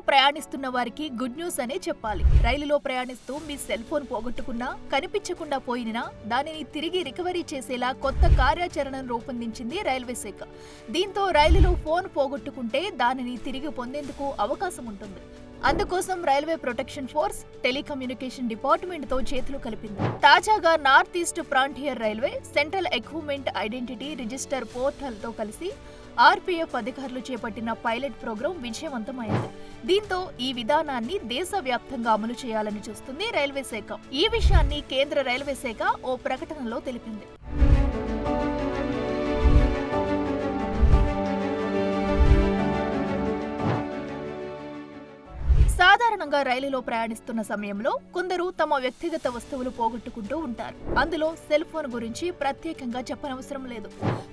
ప్రయాణిస్తున్న వారికి good news అనే చెప్పాలి. రైలులో ప్రయాణిస్తూ మీ సెల్ ఫోన్ పోగొట్టుకున్నా, కనిపించకుండా పోయినా దానిని తిరిగి రికవరీ చేసేలా కొత్త కార్యాచరణను రూపొందించింది రైల్వే శాఖ. దీంతో రైలులో ఫోన్ పోగొట్టుకుంటే దానిని తిరిగి పొందేందుకు అవకాశం ఉంటుంది. అందుకోసం railway protection force telecommunication department తో చేతులు కలిపింది. తాజాగా north east frontier railway central equipment identity register portal తో కలిసి ఆర్పీఎఫ్ అధికారులు చేపట్టిన పైలట్ ప్రోగ్రాం విజయవంతమైంది. దీంతో ఈ విధానాన్ని దేశవ్యాప్తంగా అమలు చేయాలని చూస్తుంది రైల్వే శాఖ. ఈ విషయాన్ని కేంద్ర రైల్వే శాఖ ఓ ప్రకటనలో తెలిపింది. సాధారణంగా రైలులో ప్రయాణిస్తున్న సమయంలో కొందరు తమ వ్యక్తిగత వస్తువులు పోగొట్టుకుంటూ ఉంటారు. అందులో సెల్ ఫోన్ గురించి ప్రత్యేకంగా చెప్పనవసరం లేదు.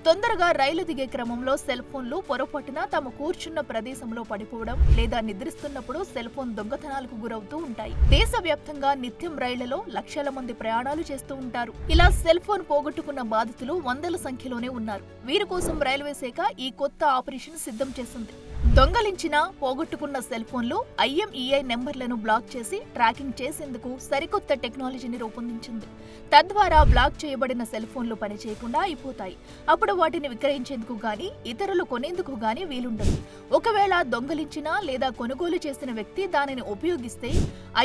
తొందరగా రైలు దిగే క్రమంలో సెల్ ఫోన్లు పొరపాటున తమ కూర్చున్న ప్రదేశంలో పడిపోవడం లేదా నిద్రిస్తున్నప్పుడు సెల్ ఫోన్ దొంగతనాలకు గురవుతూ ఉంటాయి. దేశవ్యాప్తంగా నిత్యం రైళ్లలో లక్షల మంది ప్రయాణాలు చేస్తూ ఉంటారు. ఇలా సెల్ ఫోన్ పోగొట్టుకున్న బాధితులు వందల సంఖ్యలోనే ఉన్నారు. వీరి కోసం రైల్వే శాఖ ఈ కొత్త ఆపరేషన్ సిద్ధం చేసింది. దొంగలించిన, పోగొట్టుకున్న సెల్ ఫోన్లు IMEI నెంబర్లను బ్లాక్ చేసి ట్రాకింగ్ చేసేందుకు సరికొత్త టెక్నాలజీని రూపొందించింది. తద్వారా బ్లాక్ చేయబడిన సెల్ ఫోన్లు పనిచేయకుండా అయిపోతాయి. అప్పుడు వాటిని విక్రయించేందుకు గానీ, ఇతరులు కొనేందుకు గానీ వీలుండదు. ఒకవేళ దొంగలించిన లేదా కొనుగోలు చేసిన వ్యక్తి దానిని ఉపయోగిస్తే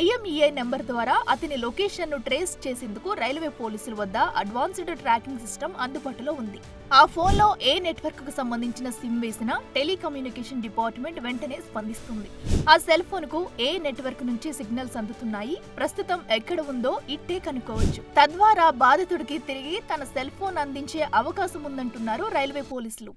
IMEI నెంబర్ ద్వారా అతని లొకేషన్ ను ట్రేస్ చేసేందుకు రైల్వే పోలీసుల వద్ద అడ్వాన్స్డ్ ట్రాకింగ్ సిస్టమ్ అందుబాటులో ఉంది. ఆ ఫోన్లో ఏ నెట్వర్క్ కు సంబంధించిన సిమ్ వేసినా టెలికమ్యూనికేషన్ డిపార్ట్మెంట్ వెంటనే స్పందిస్తుంది. ఆ సెల్ ఫోన్ కు ఏ నెట్వర్క్ నుంచి సిగ్నల్స్ అందుతున్నాయి, ప్రస్తుతం ఎక్కడ ఉందో ఇట్టే కనుక్కోవచ్చు. తద్వారా బాధితుడికి తిరిగి తన సెల్ ఫోన్ అందించే అవకాశం ఉందంటున్నారు రైల్వే పోలీసులు.